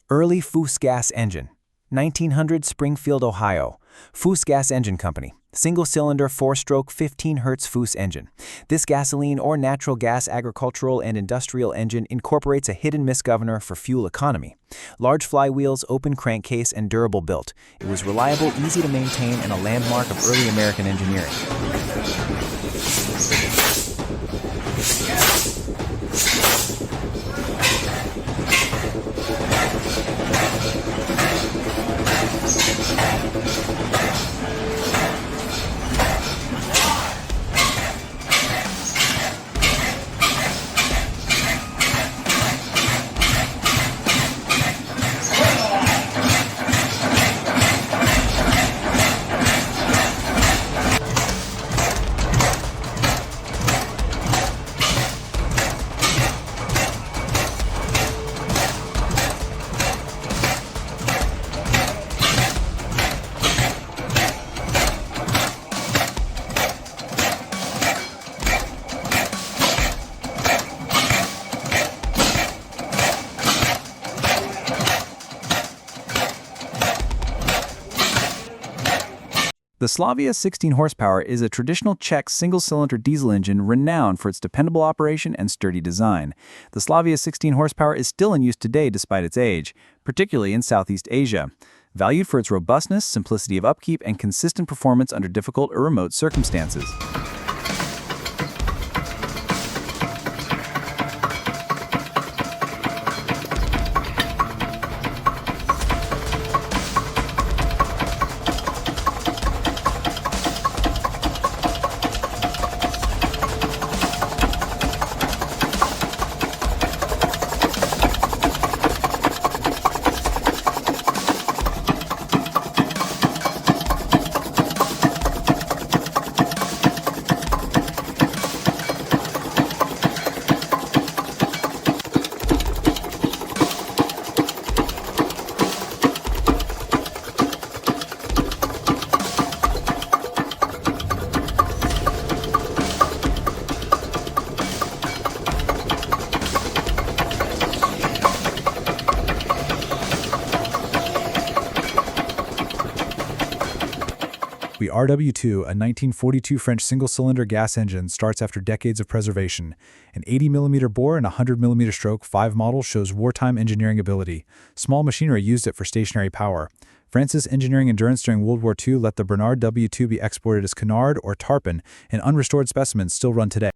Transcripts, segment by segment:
Early Foose Gas Engine. 1900 Springfield, Ohio. Foose Gas Engine Company. Single-cylinder, 4-stroke, 15 Hz Foose engine. This gasoline or natural gas agricultural and industrial engine incorporates a hit-and-miss governor for fuel economy. Large flywheels, open crankcase, and durable built. It was reliable, easy to maintain, and a landmark of early American engineering. The Slavia 16 horsepower is a traditional Czech single-cylinder diesel engine renowned for its dependable operation and sturdy design. The Slavia 16 horsepower is still in use today despite its age, particularly in Southeast Asia. Valued for its robustness, simplicity of upkeep, and consistent performance under difficult or remote circumstances. The RW2, a 1942 French single-cylinder gas engine, starts after decades of preservation. An 80mm bore and 100mm stroke 5 model shows wartime engineering ability. Small machinery used it for stationary power. France's engineering endurance during World War II let the Bernard W2 be exported as canard or tarpon, and unrestored specimens still run today.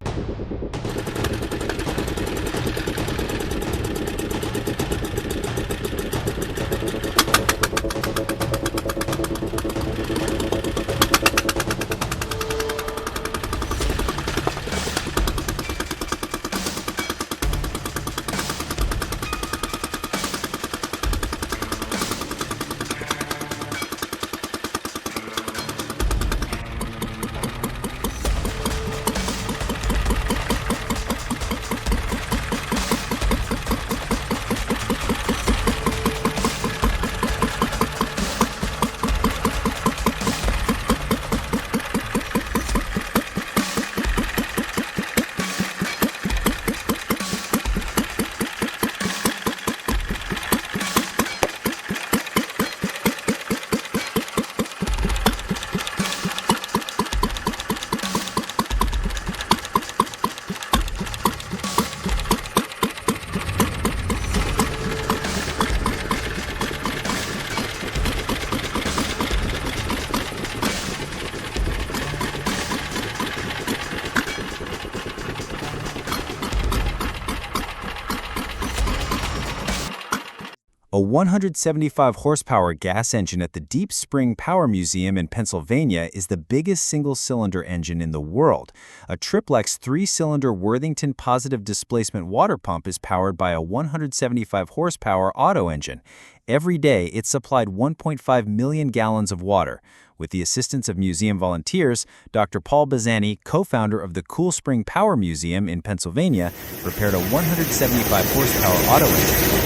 A 175-horsepower gas engine at the Deep Spring Power Museum in Pennsylvania is the biggest single-cylinder engine in the world. A triplex 3-cylinder Worthington positive displacement water pump is powered by a 175-horsepower auto engine. Every day, it supplied 1.5 million gallons of water. With the assistance of museum volunteers, Dr. Paul Bazzani, co-founder of the Cool Spring Power Museum in Pennsylvania, repaired a 175-horsepower auto engine.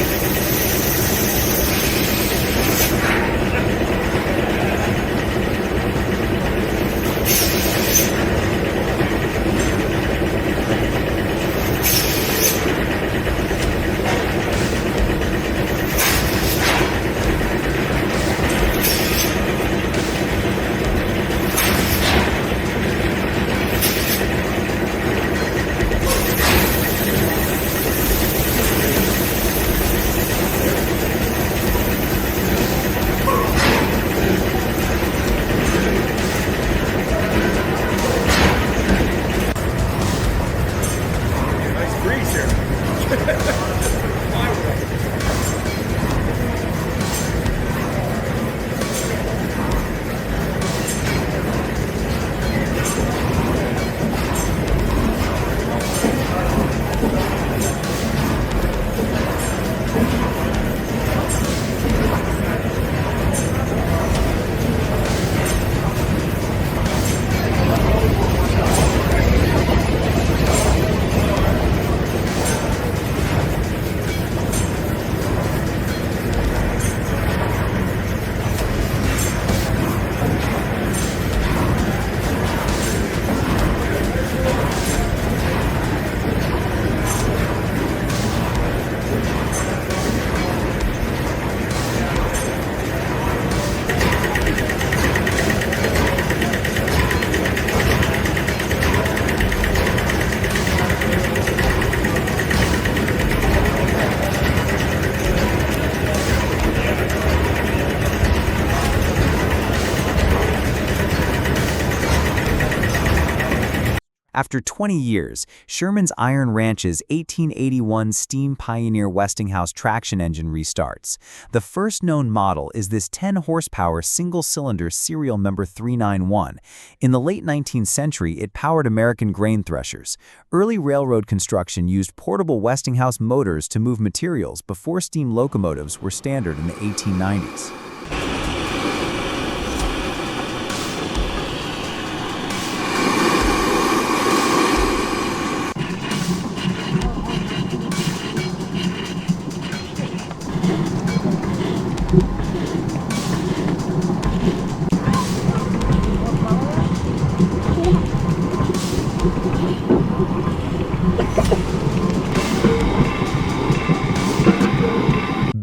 After 20 years, Sherman's Iron Ranch's 1881 Steam Pioneer Westinghouse traction engine restarts. The first known model is this 10-horsepower single-cylinder serial number 391. In the late 19th century, it powered American grain threshers. Early railroad construction used portable Westinghouse motors to move materials before steam locomotives were standard in the 1890s.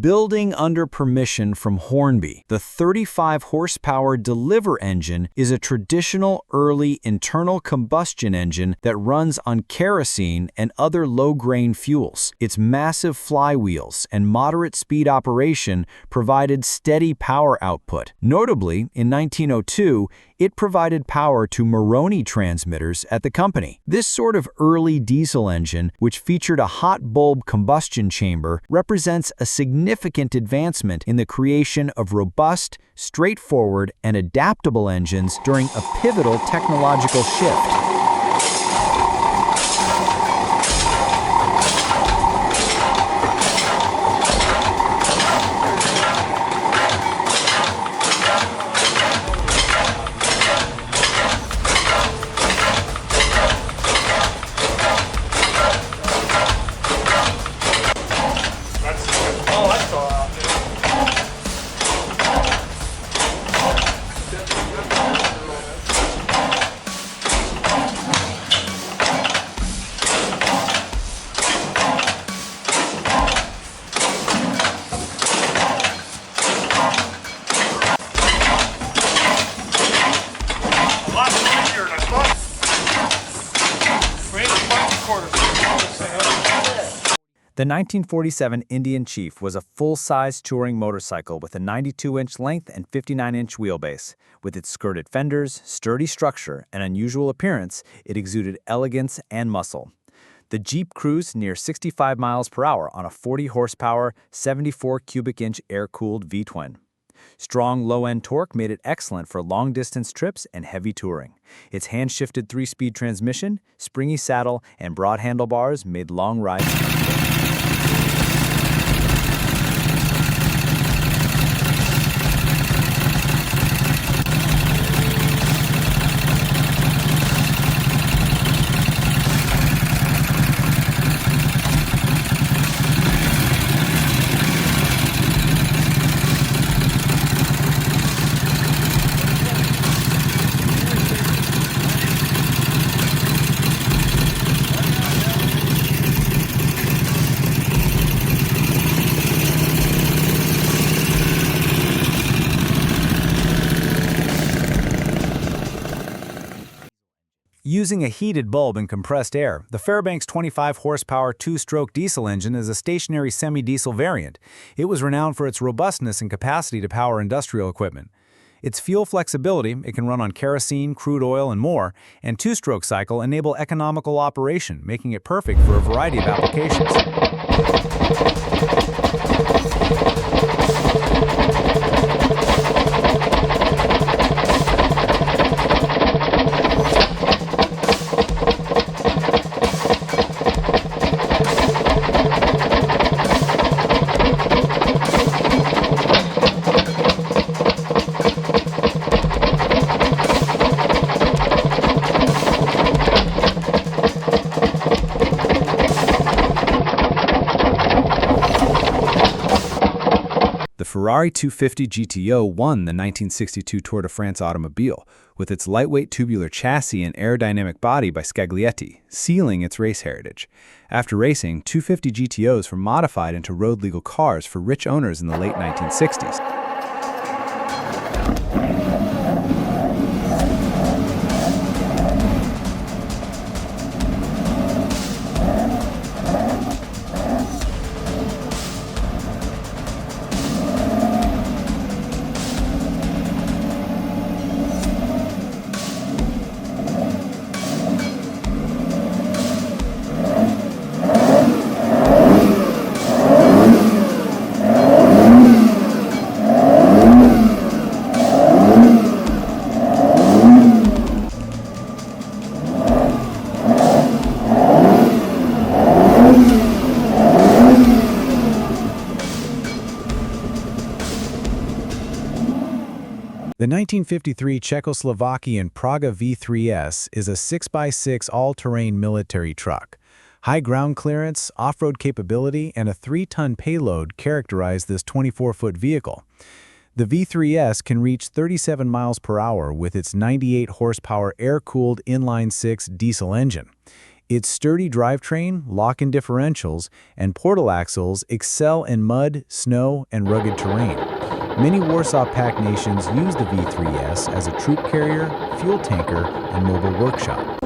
Building under permission from Hornby, the 35-horsepower Deliver engine is a traditional early internal combustion engine that runs on kerosene and other low-grain fuels. Its massive flywheels and moderate speed operation provided steady power output. Notably, in 1902, it provided power to Maroni transmitters at the company. This sort of early diesel engine, which featured a hot bulb combustion chamber, represents a significant advancement in the creation of robust, straightforward, and adaptable engines during a pivotal technological shift. The 1947 Indian Chief was a full-size touring motorcycle with a 92-inch length and 59-inch wheelbase. With its skirted fenders, sturdy structure, and unusual appearance, it exuded elegance and muscle. The Jeep cruised near 65 miles per hour on a 40-horsepower, 74-cubic-inch air-cooled V-twin. Strong low-end torque made it excellent for long-distance trips and heavy touring. Its hand-shifted 3-speed transmission, springy saddle, and broad handlebars made long rides comfortable. Using a heated bulb and compressed air, the Fairbanks 25-horsepower two-stroke diesel engine is a stationary semi-diesel variant. It was renowned for its robustness and capacity to power industrial equipment. Its fuel flexibility, it can run on kerosene, crude oil, and more, and two-stroke cycle enable economical operation, making it perfect for a variety of applications. The Ferrari 250 GTO won the 1962 Tour de France automobile with its lightweight tubular chassis and aerodynamic body by Scaglietti, sealing its race heritage. After racing, 250 GTOs were modified into road-legal cars for rich owners in the late 1960s. The 1953 Czechoslovakian Praga V3S is a 6x6 all-terrain military truck. High ground clearance, off-road capability, and a 3-ton payload characterize this 24-foot vehicle. The V3S can reach 37 miles per hour with its 98-horsepower air-cooled inline-6 diesel engine. Its sturdy drivetrain, lock-in differentials, and portal axles excel in mud, snow, and rugged terrain. Many Warsaw Pact nations use the V3S as a troop carrier, fuel tanker, and mobile workshop.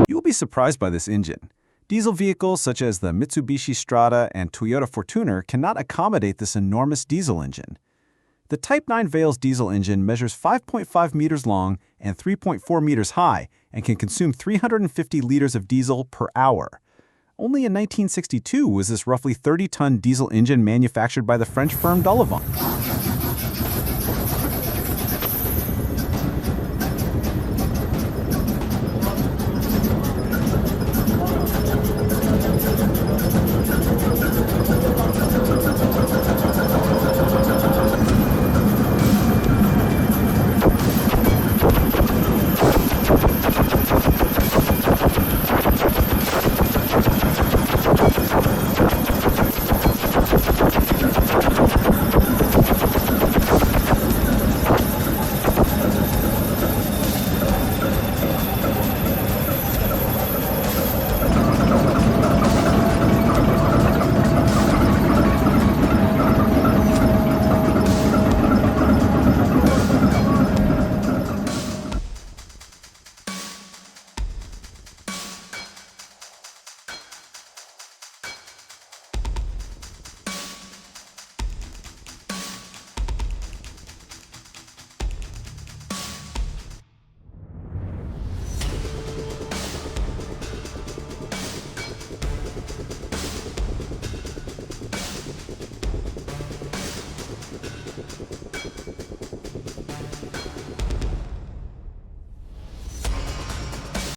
You'll be surprised by this engine. Diesel vehicles such as the Mitsubishi Strada and Toyota Fortuner cannot accommodate this enormous diesel engine. The Type 9 Veils diesel engine measures 5.5 meters long and 3.4 meters high and can consume 350 liters of diesel per hour. Only in 1962 was this roughly 30-ton diesel engine manufactured by the French firm Delavan.